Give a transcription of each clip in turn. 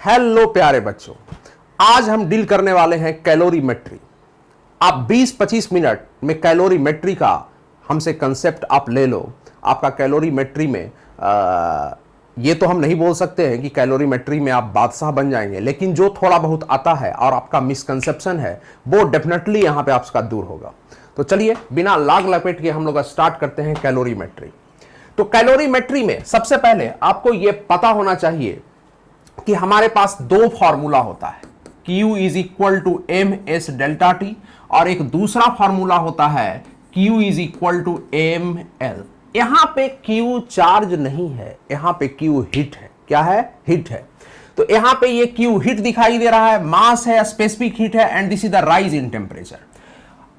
Hello प्यारे बच्चों, आज हम डील करने वाले हैं कैलोरीमेट्री। आप 20-25 मिनट में कैलोरीमेट्री का हमसे कंसेप्ट आप ले लो। आपका कैलोरीमेट्री में ये तो हम नहीं बोल सकते हैं कि कैलोरीमेट्री में आप बादशाह बन जाएंगे, लेकिन जो थोड़ा बहुत आता है और आपका मिसकंसेप्शन है वो डेफिनेटली यहाँ पे आपका दूर होगा। तो चलिए बिना लाग लपेट के हम लोग स्टार्ट करते हैं कैलोरीमेट्री। तो कैलोरीमेट्री में सबसे पहले आपको ये पता होना चाहिए कि हमारे पास दो फॉर्मूला होता है, Q is equal to m s delta t, और एक दूसरा फॉर्मूला होता है Q is equal to m l. यहां पे Q चार्ज नहीं है, यहां पे Q हीट है। क्या है? हीट है। तो यहां पे ये Q हीट दिखाई दे रहा है, मास है, स्पेसिफिक हीट है, and this is the rise in temperature.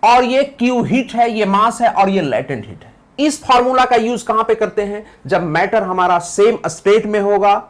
और ये Q हीट है, ये मास है, और ये लेटेंट हीट है। इस फॉर्मूला का यूज कहां पे करते हैं? जब मैटर हमारा सेम स्टेट में होगा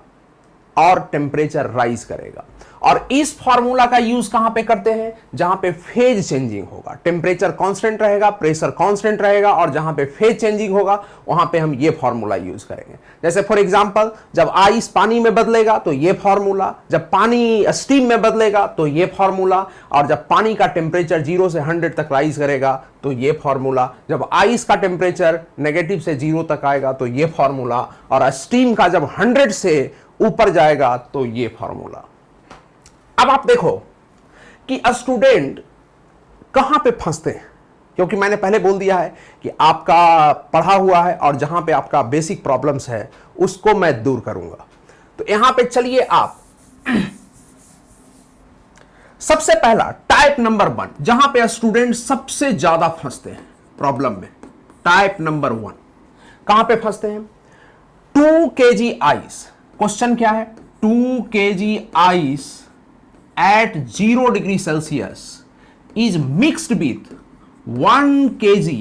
और टेम्परेचर राइज करेगा। और इस फॉर्मूला का यूज कहां पे करते हैं? जहां पे फेज चेंजिंग होगा, टेम्परेचर कांस्टेंट रहेगा, प्रेशर कांस्टेंट रहेगा, और जहां पे फेज चेंजिंग होगा वहां पे हम ये फॉर्मूला यूज करेंगे। जैसे फॉर एग्जांपल, जब आइस पानी में बदलेगा तो ये फॉर्मूला, जब पानी स्टीम में बदलेगा तो ये फॉर्मूला, और जब पानी का टेम्परेचर 0 से 100 तक राइज करेगा तो ये फॉर्मूला, जब आइस का टेम्परेचर नेगेटिव से 0 तक आएगा तो ये फॉर्मूला, और स्टीम का जब 100 से ऊपर जाएगा तो ये फॉर्मूला। अब आप देखो कि स्टूडेंट कहां पे फंसते हैं, क्योंकि मैंने पहले बोल दिया है कि आपका पढ़ा हुआ है और जहां पे आपका बेसिक प्रॉब्लम्स है उसको मैं दूर करूंगा। तो यहां पे चलिए आप सबसे पहला टाइप नंबर 1, जहां पे स्टूडेंट सबसे ज्यादा फंसते हैं प्रॉब्लम में, टाइप नंबर 1 कहां पे फंसते हैं? 2 kg आइस। क्वेश्चन क्या है? 2 kg ice at 0 degree Celsius is mixed with 1 kg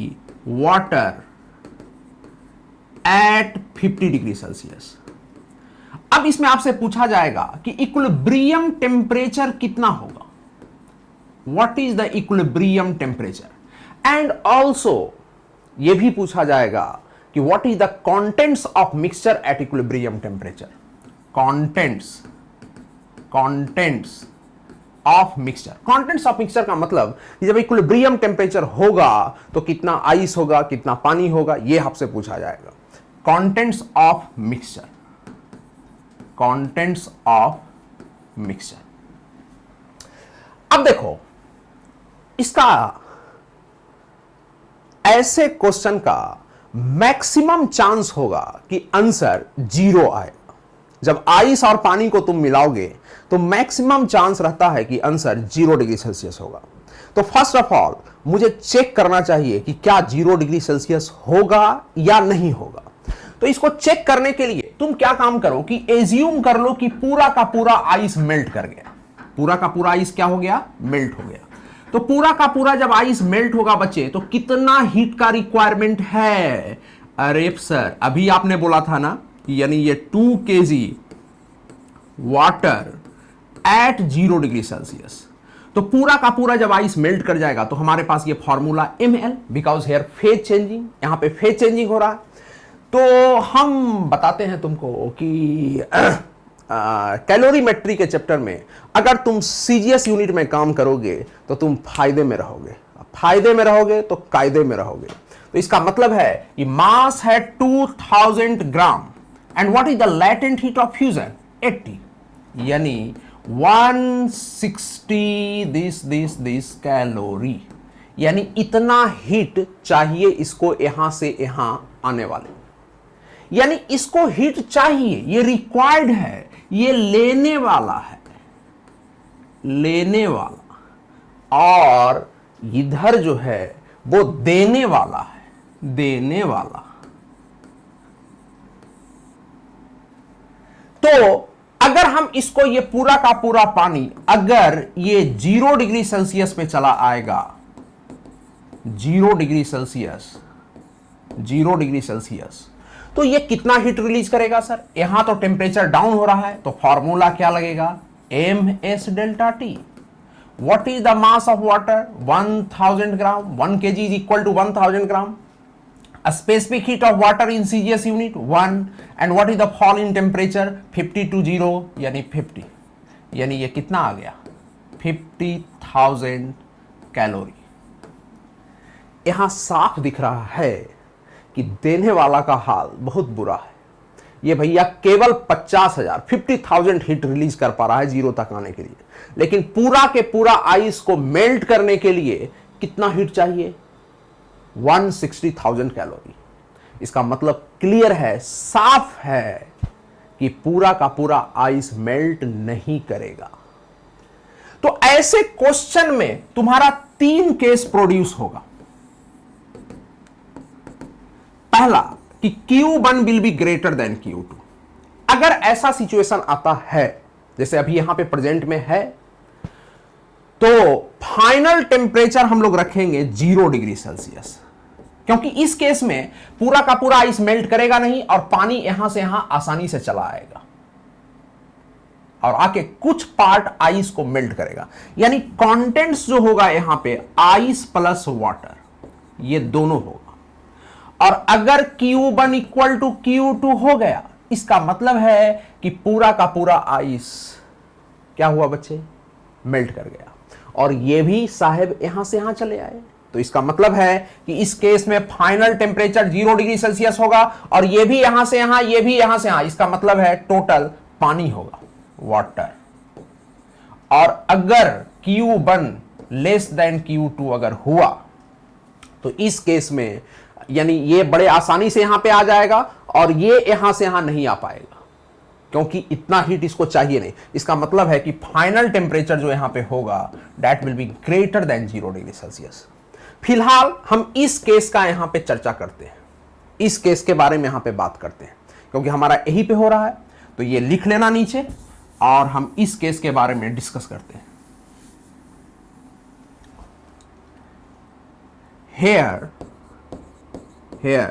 water at 50 degree Celsius। अब इसमें आपसे पूछा जाएगा कि इक्विलिब्रियम टेम्परेचर कितना होगा? What is the equilibrium temperature? And also यह भी पूछा जाएगा कि what is the contents of mixture at equilibrium temperature. Contents of mixture. Contents of mixture का मतलब कि जब इक्विलिब्रियम टेम्परेचर होगा तो कितना आइस होगा, कितना पानी होगा, यह आपसे पूछा जाएगा। Contents of mixture, contents of mixture. अब देखो, इसका ऐसे क्वेश्चन का मैक्सिमम चांस होगा कि आंसर 0 आएगा। जब आइस और पानी को तुम मिलाओगे तो मैक्सिमम चांस रहता है कि आंसर 0 डिग्री सेल्सियस होगा। तो फर्स्ट ऑफ ऑल मुझे चेक करना चाहिए कि क्या 0 डिग्री सेल्सियस होगा या नहीं होगा। तो इसको चेक करने के लिए तुम क्या काम करो कि एज्यूम कर लो कि पूरा का पूरा आइस मेल्ट कर गया। पूरा का पूरा आइस क्या हो गया? मेल्ट हो गया। तो पूरा का पूरा जब आइस मेल्ट होगा बच्चे, तो कितना हीट का रिक्वायरमेंट है? अरे सर, अभी आपने बोला था ना, यानी ये 2 kg water at 0 degree Celsius. तो पूरा का पूरा जब आइस मेल्ट कर जाएगा तो हमारे पास ये formula ml, because here phase changing, यहां पे फेज चेंजिंग हो रहा है। तो हम बताते हैं तुमको कि कैलोरीमेट्री के चैप्टर में अगर तुम सीजीएस यूनिट में काम करोगे तो तुम फायदे में रहोगे। फायदे में रहोगे तो कायदे में रहोगे। तो इसका मतलब है कि मास है 2000 gram, and what is the latent heat of fusion? 80, यानी 160 दिस कैलोरी, यानी इतना हीट चाहिए इसको यहां से यहां आने वाले, यानी इसको हीट चाहिए, ये रिक्वायर्ड है, ये लेने वाला है, लेने वाला, और इधर जो है वो देने वाला है, देने वाला। तो अगर हम इसको ये पूरा का पूरा पानी अगर ये 0 डिग्री सेल्सियस पे चला आएगा, 0 डिग्री सेल्सियस, 0 डिग्री सेल्सियस, तो ये कितना हीट रिलीज करेगा सर? यहां तो टेम्परेचर डाउन हो रहा है, तो फॉर्मूला क्या लगेगा? M s delta t. What is the mass of water? 1000 gram. 1 kg is equal to 1000 gram. A specific heat of water in CGS unit 1, and what is the fall in temperature? 50 to 0 यानी 50। यानी ये कितना आ गया 50,000 calorie. यहां साफ दिख रहा है कि देने वाला का हाल बहुत बुरा है। ये भैया केवल 50,000 हीट रिलीज कर पा रहा है जीरो तक आने के लिए, लेकिन पूरा के पूरा आइस को मेल्ट करने के लिए कितना हीट चाहिए 160,000 कैलोरी। इसका मतलब क्लियर है, साफ है कि पूरा का पूरा आइस मेल्ट नहीं करेगा। तो ऐसे क्वेश्चन में तुम्हारा 3 केस प्रोड्यूस होगा। पहला कि Q1 will be greater than Q2। अगर ऐसा सिचुएशन आता है जैसे अभी यहां पे प्रेजेंट में है, तो फाइनल टेम्परेचर हम लोग रखेंगे 0 डिग्री सेल्सियस, क्योंकि इस केस में पूरा का पूरा आइस मेल्ट करेगा नहीं और पानी यहां से यहां आसानी से चला आएगा और आके कुछ पार्ट आइस को मेल्ट करेगा। यानी कंटेंट्स जो होगा यहां पे आइस प्लस वाटर, ये दोनों होगा। और अगर Q1 इक्वल टू Q2 हो गया, इसका मतलब है कि पूरा का पूरा आइस क्या हुआ बच्चे, मेल्ट कर गया। और ये भी साहब यहां से यहां चले आए, तो इसका मतलब है कि इस केस में फाइनल टेम्परेचर 0 डिग्री सेल्सियस होगा और ये भी यहां से यहां, ये भी यहां से यहां, इसका मतलब है टोटल पानी होगा, वाटर। और अगर Q1 लेस देन Q2 अगर हुआ, तो इस केस में यानी ये बड़े आसानी से यहां पे आ जाएगा और ये यहां से यहां नहीं आ पाएगा, क्योंकि इतना हीट इसको चाहिए नहीं। इसका मतलब है कि फाइनल टेम्परेचर जो यहां पे होगा that will be greater than 0 degree Celsius. फिलहाल हम इस केस का यहां पे चर्चा करते हैं, इस केस के बारे में यहां पे बात करते हैं, क्योंकि हमारा यही पे हो रहा है। तो ये लिख लेना नीचे और हम इस केस के बारे में डिस्कस करते हैं। Here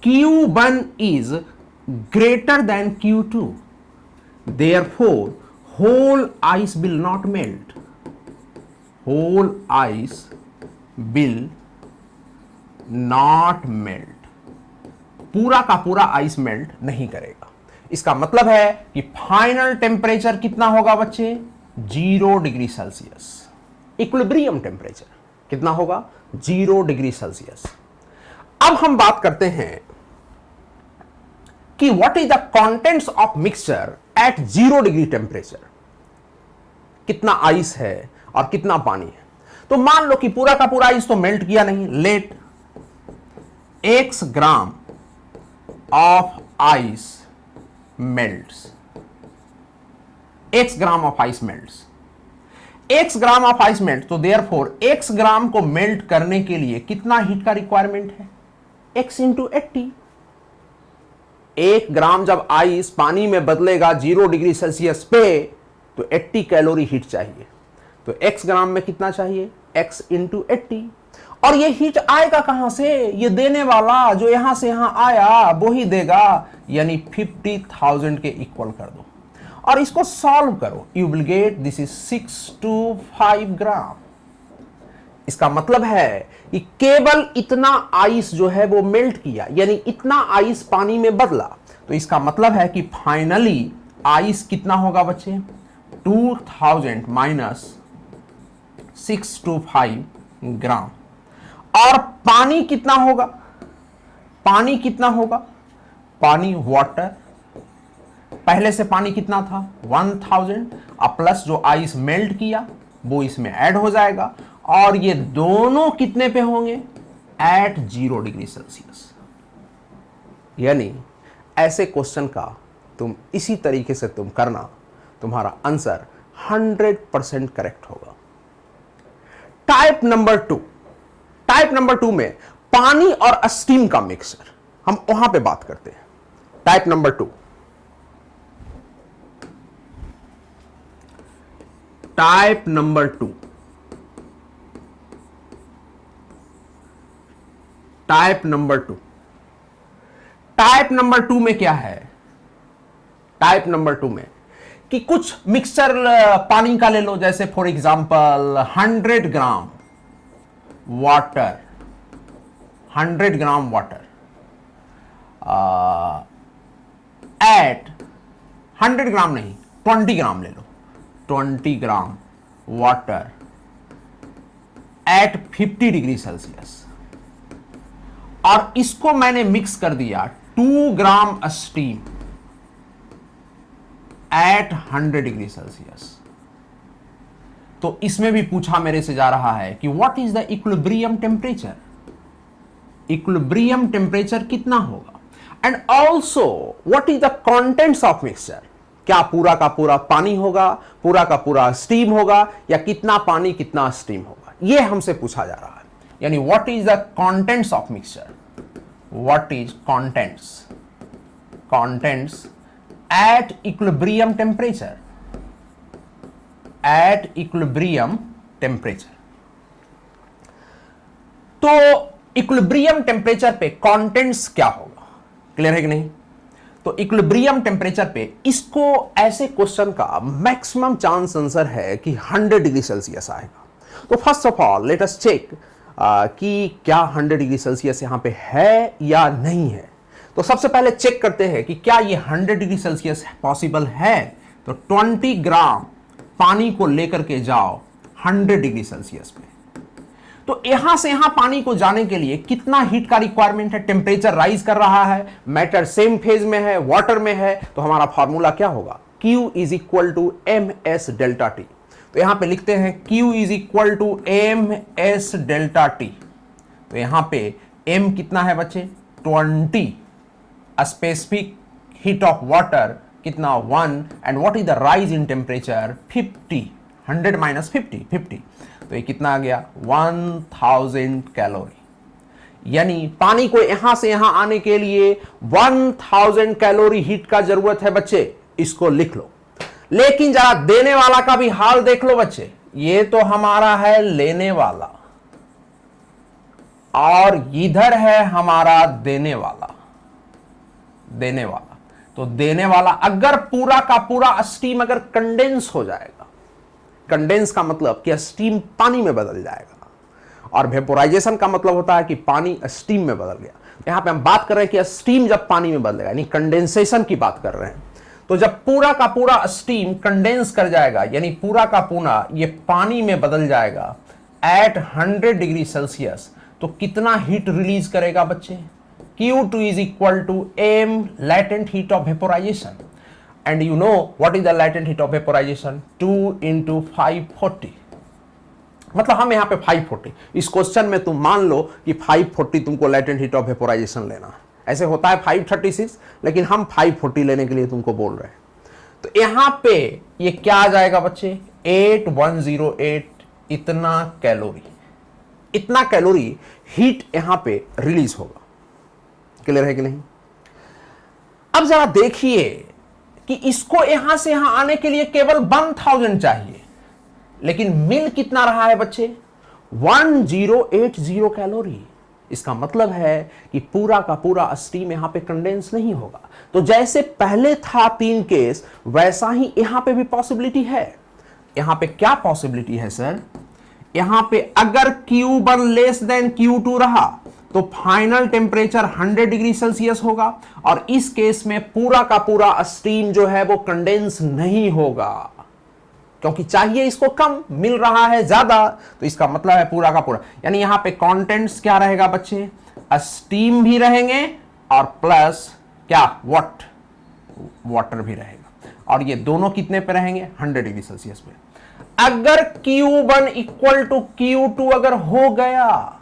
Q1 is greater than Q2, therefore whole ice will not melt. Whole ice will not melt. पूरा का पूरा आइस मेल्ट नहीं करेगा। इसका मतलब है कि फाइनल टेम्परेचर कितना होगा बच्चे 0 डिग्री सेल्सियस। इक्विलिब्रियम टेम्परेचर कितना होगा 0 डिग्री सेल्सियस। अब हम बात करते हैं कि what is the contents of mixture eight 0 degree temperature. कितना आइस है और कितना पानी है। तो मान लो कि पूरा का पूरा आइस तो मेल्ट किया नहीं, let x gram of ice melts, x gram of ice melts, x gram of ice melt. तो देयरफॉर x ग्राम को मेल्ट करने के लिए कितना हीट का रिक्वायरमेंट है x इंटू 80। 1 ग्राम जब आइस पानी में बदलेगा 0 डिग्री सेल्सियस पे, तो 80 कैलोरी हीट चाहिए। तो x ग्राम में कितना चाहिए x इंटू 80। और ये हीट आएगा कहां से, ये देने वाला जो यहां से यहां आया वो ही देगा, यानी 50,000 के इक्वल कर दो और इसको सॉल्व करो। You will get this is 625 ग्राम। इसका मतलब है कि केवल इतना आइस जो है वो मेल्ट किया, यानी इतना आइस पानी में बदला। तो इसका मतलब है कि फाइनली आइस कितना होगा बच्चे 2000 माइनस 625 ग्राम। और पानी कितना होगा, पानी कितना होगा, पानी वाटर, पहले से पानी कितना था 1000 और प्लस जो आइस मेल्ट किया वो इसमें ऐड हो जाएगा और ये दोनों कितने पे होंगे एट 0 डिग्री सेल्सियस। यानी ऐसे क्वेश्चन का तुम इसी तरीके से तुम करना, तुम्हारा आंसर 100% करेक्ट होगा। टाइप नंबर 2 में पानी और स्टीम का मिक्सचर, हम वहां पे बात करते हैं। Type number 2, type number 2, type number 2, type number 2 में क्या है, टाइप नंबर 2 में कि कुछ मिक्सचर पानी का ले लो, जैसे for example 100 gram water, 100 gram water eight 100 ग्राम नहीं 20 ग्राम ले लो, 20 ग्राम वाटर एट 50 डिग्री सेल्सियस, और इसको मैंने मिक्स कर दिया 2 ग्राम स्टीम एट 100 डिग्री सेल्सियस। तो इसमें भी पूछा मेरे से जा रहा है कि what is the equilibrium temperature, equilibrium temperature कितना होगा, and also what is the contents of mixture, क्या पूरा का पूरा पानी होगा, पूरा का पूरा स्टीम होगा, या कितना पानी कितना स्टीम होगा, यह हमसे पूछा जा रहा है। यानी what is the contents of mixture, what is contents at equilibrium temperature, at equilibrium temperature. तो इक्विलिब्रियम टेम्परेचर पे कंटेंट्स क्या होगा, क्लियर है कि नहीं? तो इक्विलिब्रियम टेम्परेचर पे इसको ऐसे क्वेश्चन का मैक्सिमम चांस आंसर है कि 100 डिग्री सेल्सियस आएगा। तो first of all let us check कि क्या 100 डिग्री सेल्सियस यहां पे है या नहीं है। तो सबसे पहले चेक करते हैं कि क्या ये 100 डिग्री सेल्सियस पॉसिबल है। तो 20 ग्राम पानी को लेकर के जाओ 100 डिग्री सेल्सियस पे। तो यहां से यहां पानी को जाने के लिए कितना हीट का रिक्वायरमेंट है, टेम्परेचर राइज कर रहा है, मैटर सेम फेज में है, वाटर में है, तो हमारा फॉर्मूला क्या होगा, Q is equal to m s delta t. तो यहां पे लिखते हैं Q is equal to m s delta t. तो यहां पे M कितना है बच्चे 20, स्पेसिफिक हीट ऑफ वाटर कितना 1, and what is the rise in temperature 50, 100 minus 50। तो ये कितना आ गया 1000 कैलोरी। यानी पानी को यहां से यहां आने के लिए 1000 कैलोरी हीट का जरूरत है बच्चे, इसको लिख लो। लेकिन जरा देने वाला का भी हाल देख लो बच्चे, ये तो हमारा है लेने वाला और इधर है हमारा देने वाला। तो देने वाला अगर पूरा का पूरा स्टीम अगर कंडेंस हो जाएगा, कंडेंस का मतलब कि स्टीम पानी में बदल जाएगा, और वेपोराइजेशन का मतलब होता है कि पानी स्टीम में बदल गया। यहां पे हम बात कर रहे हैं कि स्टीम जब पानी में बदलेगा, यानी कंडेंसेशन की बात कर रहे हैं। तो जब पूरा का पूरा स्टीम कंडेंस कर जाएगा, यानी पूरा का पूरा ये पानी में बदल जाएगा एट 100 डिग्री सेल्सियस, तो कितना हीट रिलीज करेगा बच्चे, Q2 is equal to m latent heat of vaporization, and you know what is the latent heat of vaporization, 2 into 540। मतलब हम यहां पे 540, इस क्वेश्चन में तुम मान लो कि 540 तुमको latent heat of vaporization लेना है। ऐसे होता है 536, लेकिन हम 540 लेने के लिए तुमको बोल रहे हैं। तो यहां पे ये क्या आ जाएगा बच्चे 8108, इतना कैलोरी हीट यहां पे रिलीज होगा। क्लियर है कि नहीं? अब जरा देखिए कि इसको यहां से यहां आने के लिए केवल 1000 चाहिए, लेकिन मिल कितना रहा है बच्चे 1080 कैलोरी। इसका मतलब है कि पूरा का पूरा स्टीम यहां पे कंडेंस नहीं होगा। तो जैसे पहले था 3 केस, वैसा ही यहां पे भी पॉसिबिलिटी है। यहां पे क्या पॉसिबिलिटी है सर, यहां पे अगर Q1 लेस देन Q2 रहा तो फाइनल टेम्परेचर 100 डिग्री सेल्सियस होगा, और इस केस में पूरा का पूरा स्टीम जो है वो कंडेंस नहीं होगा, क्योंकि चाहिए इसको कम, मिल रहा है ज्यादा। तो इसका मतलब है पूरा का पूरा, यानी यहां पे कंटेंट्स क्या रहेगा बच्चे, स्टीम भी रहेंगे और प्लस क्या वाटर भी रहेगा, और ये दोनों कितने पे रहेंगे 100 डिग्री सेल्सियस पे। अगर Q1 इक्वल टू Q2 अगर हो गया,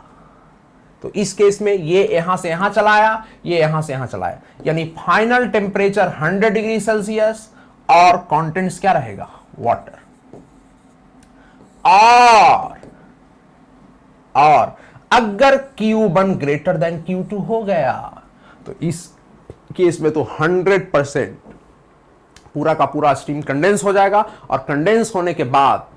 तो इस केस में ये यहां से यहां चलाया, ये यहां से यहां चलाया, यानी फाइनल टेम्परेचर 100 डिग्री सेल्सियस और कंटेंट्स क्या रहेगा वाटर। और अगर Q1 ग्रेटर देन Q2 हो गया, तो इस केस में तो 100% पूरा का पूरा स्टीम कंडेंस हो जाएगा, और कंडेंस होने के बाद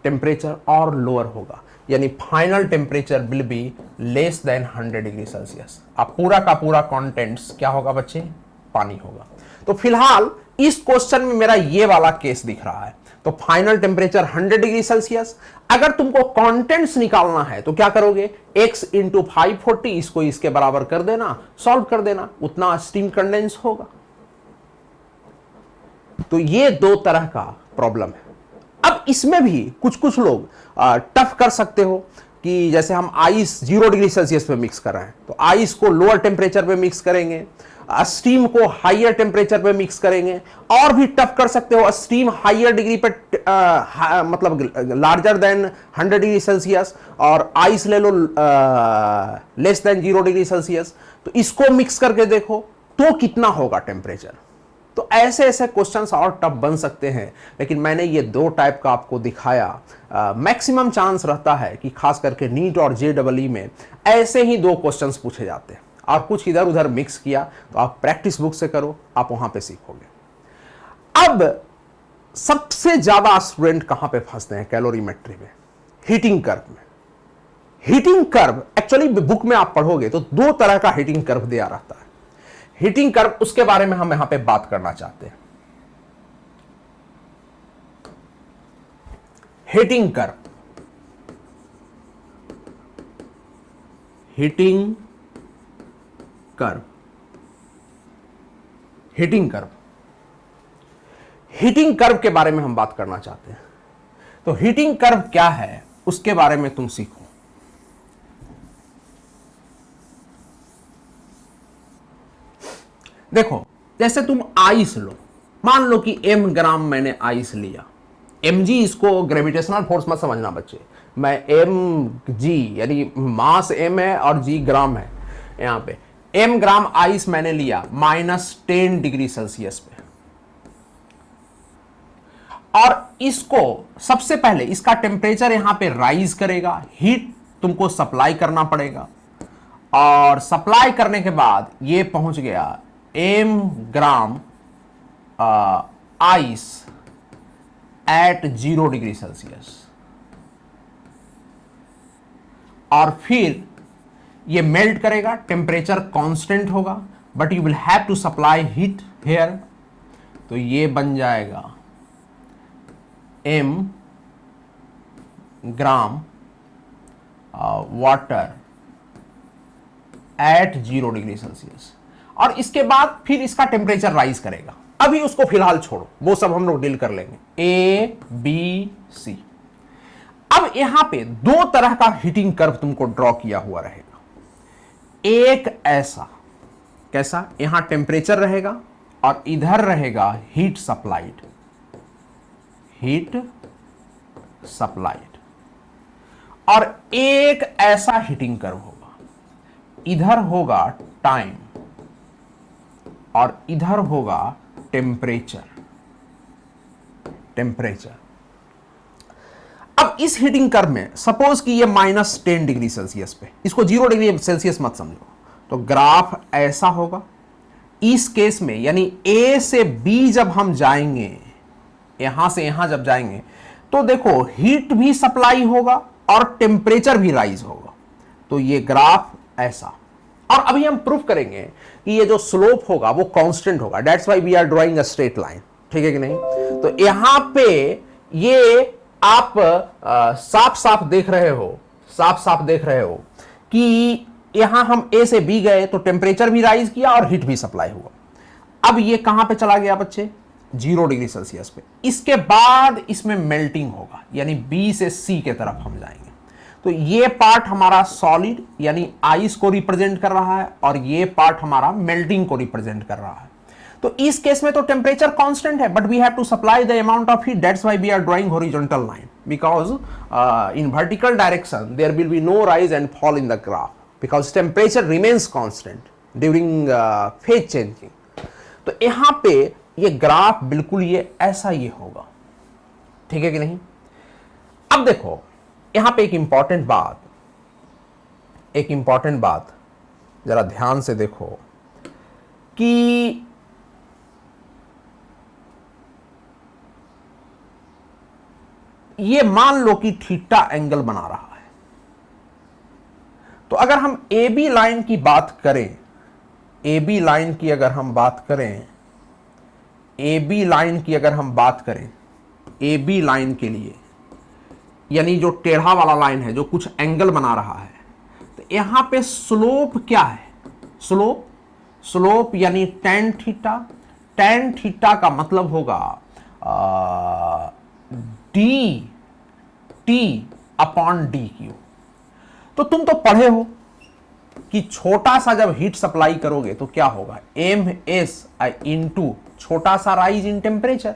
टेम्परेचर और लोअर होगा, यानी final temperature will be less than 100 degree Celsius. अब पूरा का पूरा कंटेंट्स क्या होगा बच्चे, पानी होगा। तो फिलहाल इस क्वेश्चन में मेरा ये वाला केस दिख रहा है। तो फाइनल टेम्परेचर 100 डिग्री सेल्सियस, अगर तुमको कंटेंट्स निकालना है तो क्या करोगे, x इंटू 540, इसको इसके बराबर कर देना, सॉल्व कर देना, उतना स्टीम कंडेंस होगा। तो ये दो तरह का प्रॉब्लम है। अब इसमें भी कुछ कुछ लोग टफ कर सकते हो कि जैसे हम आइस 0 डिग्री सेल्सियस पे मिक्स कर रहे हैं तो आइस को लोअर टेम्परेचर पे मिक्स करेंगे, स्टीम को हायर टेम्परेचर पे मिक्स करेंगे, और भी टफ कर सकते हो स्टीम हायर डिग्री पे मतलब लार्जर देन 100 डिग्री सेल्सियस और आइस ले लो लेस देन 0 डिग्री सेल्सियस। तो इसको मिक्स करके देखो तो कितना होगा टेम्परेचर। तो ऐसे ऐसे क्वेश्चंस और टफ बन सकते हैं, लेकिन मैंने ये दो टाइप का आपको दिखाया। मैक्सिमम चांस रहता है कि खास करके नीट और JEE में ऐसे ही दो क्वेश्चंस पूछे जाते हैं, और कुछ इधर उधर मिक्स किया तो आप प्रैक्टिस बुक से करो, आप वहां पे सीखोगे। अब सबसे ज्यादा स्टूडेंट कहां पे फंसते हैं कैलोरीमेट्री में? हीटिंग कर्व में। हीटिंग कर्व एक्चुअली बुक में आप पढ़ोगे तो दो तरह का हीटिंग कर्व दिया रहता है। हीटिंग कर्व, उसके बारे में हम यहां पे बात करना चाहते हैं। Heating curve, heating curve, heating curve, heating curve के बारे में हम बात करना चाहते हैं। तो हीटिंग कर्व क्या है उसके बारे में तुम सीखो। देखो, जैसे तुम आइस लो, मान लो कि m ग्राम मैंने आइस लिया। mg, इसको ग्रेविटेशनल फोर्स मत समझना बच्चे, मैं mg यानी मास m है और g ग्राम है। यहां पे m ग्राम आइस मैंने लिया -10 डिग्री सेल्सियस पे, और इसको सबसे पहले इसका टेम्परेचर यहां पे राइज करेगा, हीट तुमको सप्लाई करना पड़ेगा, और सप्लाई करने के बाद ये पहुंच गया m gram ice at 0 degree Celsius, और फिर ये मेल्ट करेगा, टेम्परेचर कांस्टेंट होगा, but you will have to supply heat here. तो ये बन जाएगा m gram water at 0 degree Celsius, और इसके बाद फिर इसका टेम्परेचर राइज करेगा। अभी उसको फिलहाल छोड़ो, वो सब हम लोग डील कर लेंगे। ABC। अब यहां पे दो तरह का हीटिंग कर्व तुमको ड्रॉ किया हुआ रहेगा। एक ऐसा, कैसा? यहां टेम्परेचर रहेगा और इधर रहेगा हीट सप्लाइड, हीट सप्लाइड, और एक ऐसा हीटिंग कर्व होगा, इधर होगा टाइम और इधर होगा टेम्परेचर, टेम्परेचर। अब इस हीटिंग कर्व में सपोज कि ये -10 डिग्री सेल्सियस पे, इसको 0 डिग्री सेल्सियस मत समझो, तो ग्राफ ऐसा होगा। इस केस में यानी A से B जब हम जाएंगे, यहां से यहां जब जाएंगे, तो देखो हीट भी सप्लाई होगा और टेम्परेचर भी राइज होगा। तो ये ग्राफ ऐसा, और अभी हम प्रूफ करेंगे कि ये जो स्लोप होगा वो कांस्टेंट होगा। That's why we are drawing a straight line, ठीक है कि नहीं? तो यहां पे ये आप साफ साफ देख रहे हो, साफ साफ देख रहे हो कि यहां हम A से B गए तो टेम्परेचर भी राइज किया और हीट भी सप्लाई हुआ। अब ये कहां पे चला गया बच्चे? 0 डिग्री सेल्सियस पे। इसके बाद इसमें मेल्टिंग होगा, यानी B से C के तरफ हम जाएंगे। तो ये पार्ट हमारा सॉलिड यानी आइस को रिप्रेजेंट कर रहा है, और ये पार्ट हमारा मेल्टिंग को रिप्रेजेंट कर रहा है। तो इस केस में तो टेम्परेचर कांस्टेंट है, but we have to supply the amount of heat. That's why we are drawing horizontal line, because in vertical direction there will be no rise and fall in the graph, because temperature remains constant during phase changing. तो यहां पे ये graph बिल्कुल ये ऐसा ये होगा, ठीक है कि नहीं? अब देखो यहां पे एक इंपॉर्टेंट बात जरा ध्यान से देखो कि ये मान लो कि थीटा एंगल बना रहा है। तो अगर हम AB लाइन की बात करें, AB लाइन की अगर हम बात करें, AB लाइन की अगर हम बात करें, AB लाइन के लिए यानी जो टेढ़ा वाला लाइन है जो कुछ एंगल बना रहा है, तो यहां पे स्लोप क्या है? स्लोप यानी tan थीटा tan थीटा का मतलब होगा d t upon D Q. तो तुम तो पढ़े हो कि छोटा सा जब हीट सप्लाई करोगे तो क्या होगा, एम एस इंटू छोटा सा राइज इन टेम्परेचर।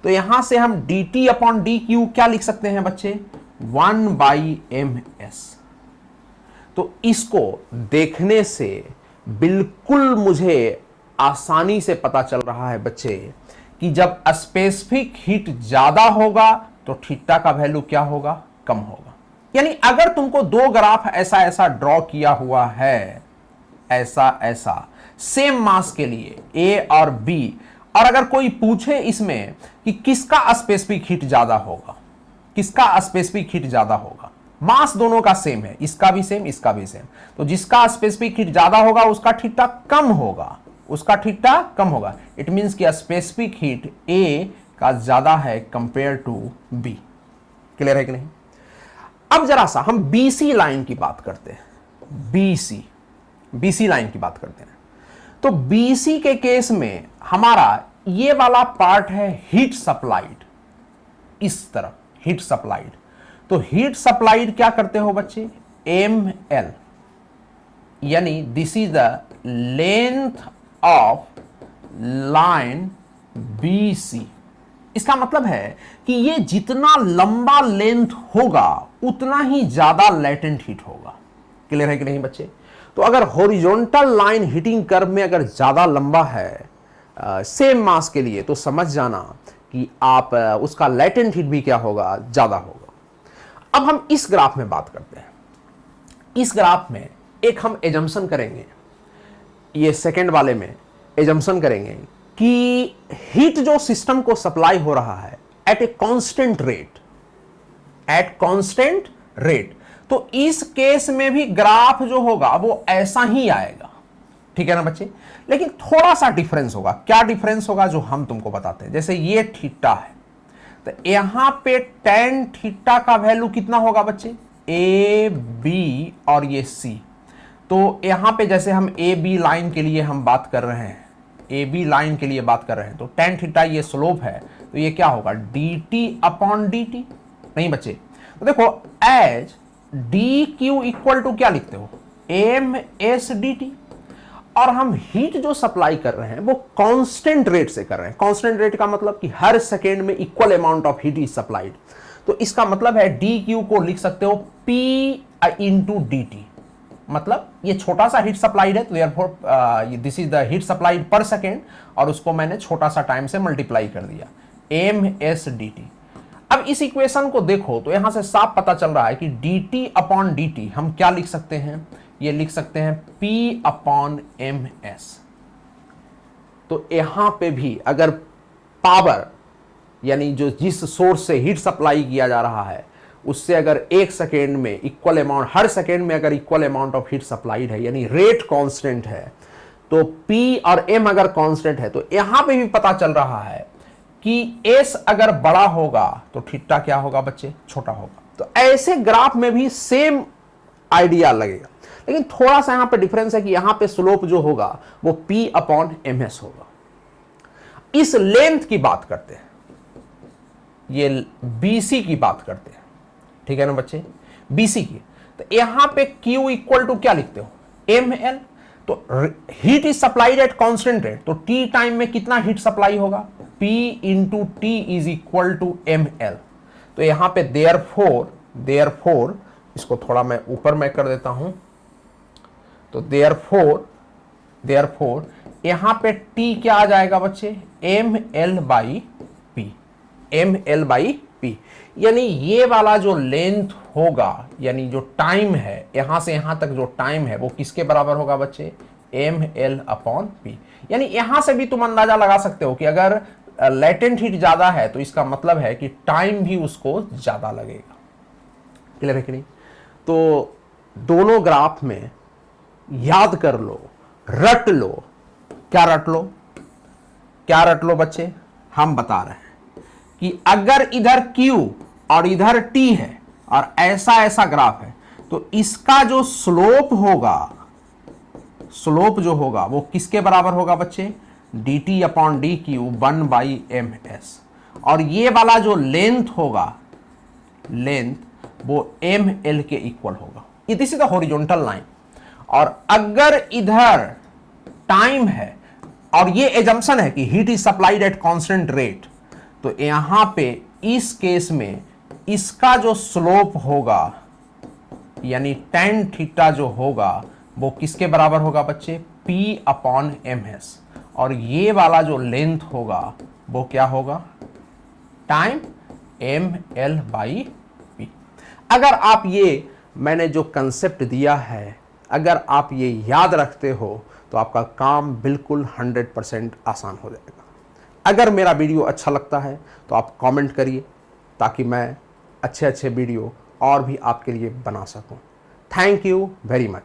तो यहां से हम D t upon D Q क्या लिख सकते हैं बच्चे, 1/ms। तो इसको देखने से बिल्कुल मुझे आसानी से पता चल रहा है बच्चे कि जब स्पेसिफिक हीट ज्यादा होगा तो थीटा का वैल्यू क्या होगा, कम होगा। यानी अगर तुमको दो ग्राफ ऐसा ऐसा ड्रॉ किया हुआ है, ऐसा ऐसा सेम मास के लिए ए और बी, और अगर कोई पूछे इसमें कि किसका स्पेसिफिक हीट ज्यादा होगा, किसका स्पेसिफिक हीट ज्यादा होगा, मास दोनों का सेम है, इसका भी सेम इसका भी सेम, तो जिसका स्पेसिफिक हीट ज्यादा होगा उसका थीटा कम होगा, उसका थीटा कम होगा। इट मींस कि स्पेसिफिक हीट ए का ज्यादा है कंपेयर टू बी। क्लियर है कि नहीं? अब जरा सा हम बीसी लाइन की बात करते हैं, बीसी लाइन की बात करते हैं। तो बीसी के केस में हमारा ये वाला पार्ट है हीट सप्लाइड, इस तरफ हीट सप्लाइड। तो हीट सप्लाइड क्या करते हो बच्चे, एम एल, यानी this is the length of line BC. इसका मतलब है कि ये जितना लंबा लेंथ होगा उतना ही ज्यादा लेटेंट हीट होगा। क्लियर है कि नहीं बच्चे? तो अगर हॉरिजॉन्टल लाइन हीटिंग कर्व में अगर ज्यादा लंबा है सेम मास के लिए, तो समझ जाना कि आप उसका लेटेंट हीट भी क्या होगा, ज्यादा होगा। अब हम इस ग्राफ में बात करते हैं। इस ग्राफ में एक हम एजम्पशन करेंगे, ये सेकंड वाले में एजम्पशन करेंगे कि हीट जो सिस्टम को सप्लाई हो रहा है at a constant rate, at constant rate. तो इस केस में भी ग्राफ जो होगा वो ऐसा ही आएगा, ठीक है ना बच्चे? लेकिन थोड़ा सा डिफरेंस होगा। क्या डिफरेंस होगा जो हम तुमको बताते हैं। जैसे ये थीटा है तो यहां पे tan थीटा का वैल्यू कितना होगा बच्चे, ए बी और ये सी। तो यहां पे जैसे हम ए बी लाइन के लिए हम बात कर रहे हैं, ए बी लाइन के लिए बात कर रहे हैं, तो tan थीटा ये स्लोप है, तो ये क्या होगा, d t upon d t. नहीं बच्चे, तो देखो as d q equal to क्या लिखते हो, एम एस डी टी। और हम हीट जो सप्लाई कर रहे हैं वो कांस्टेंट रेट से कर रहे हैं। कांस्टेंट रेट का मतलब कि हर सेकेंड में equal amount of heat is supplied. तो इसका मतलब है डी क्यू को लिख सकते हो पी इंटू डी टी। मतलब ये छोटा सा हीट सप्लाइड है, तो therefore this is the heat supplied पर सेकेंड, और उसको मैंने छोटा सा टाइम से मल्टीप्लाई कर दिया, एम एस डी टी। अब इस इक्वेशन को देखो तो यहां से साफ पता चल रहा है कि D t upon d T हम क्या लिख सकते हैं, ये लिख सकते हैं P अपॉन एम एस। तो यहां पे भी अगर पावर यानी जो जिस सोर्स से हीट सप्लाई किया जा रहा है उससे अगर एक सेकेंड में इक्वल अमाउंट, हर सेकेंड में अगर equal amount of heat supplied है, यानी रेट कांस्टेंट है, तो P और M अगर कांस्टेंट है, तो यहां पे भी पता चल रहा है कि S अगर बड़ा होगा तो थीटा क्या होगा बच्चे, छोटा होगा। तो ऐसे ग्राफ में भी सेम आइडिया लगेगा, लेकिन थोड़ा सा यहां पे डिफरेंस है कि यहां पे स्लोप जो होगा वो P अपॉन एम एस होगा। इस लेंथ की बात करते हैं, ये BC की बात करते हैं, ठीक है ना बच्चे, BC की। तो यहां पे Q इक्वल टू क्या लिखते हो, ML। तो heat is supplied at constant rate, तो T टाइम में कितना हीट सप्लाई होगा, P into t is equal to ML। तो यहां पे देयरफॉर इसको थोड़ा मैं ऊपर में कर देता हूं, तो देयरफॉर यहां पे T क्या आ जाएगा बच्चे, ML by P, ML by P। यानी ये वाला जो लेंथ होगा, यानी जो टाइम है यहां से यहां तक जो टाइम है वो किसके बराबर होगा बच्चे, ML अपॉन P। यानी यहां से भी तुम अंदाजा लगा सकते हो कि अगर लेटेंट हीट ज्यादा है तो इसका मतलब है कि टाइम भी उसको ज्यादा लगेगा। क्लियर है कि नहीं? तो दोनों ग्राफ में याद कर लो, रट लो। क्या रट लो, क्या रट लो बच्चे, हम बता रहे हैं कि अगर इधर Q और इधर T है और ऐसा ऐसा ग्राफ है, तो इसका जो स्लोप होगा, स्लोप जो होगा वो किसके बराबर होगा बच्चे, D t upon D Q 1/ms, और ये वाला जो लेंथ होगा, लेंथ वो ml के इक्वल होगा। This is the horizontal line. और अगर इधर टाइम है और ये एजम्पशन है कि heat is supplied at constant rate, तो यहां पे इस केस में इसका जो स्लोप होगा यानी tan थीटा जो होगा वो किसके बराबर होगा बच्चे, P अपॉन ms, और ये वाला जो लेंथ होगा वो क्या होगा, टाइम ml/p। अगर आप ये मैंने जो कंसेप्ट दिया है अगर आप ये याद रखते हो तो आपका काम बिल्कुल 100% आसान हो जाएगा। अगर मेरा वीडियो अच्छा लगता है तो आप कमेंट करिए ताकि मैं अच्छे अच्छे वीडियो और भी आपके लिए बना सकूं। Thank you very much.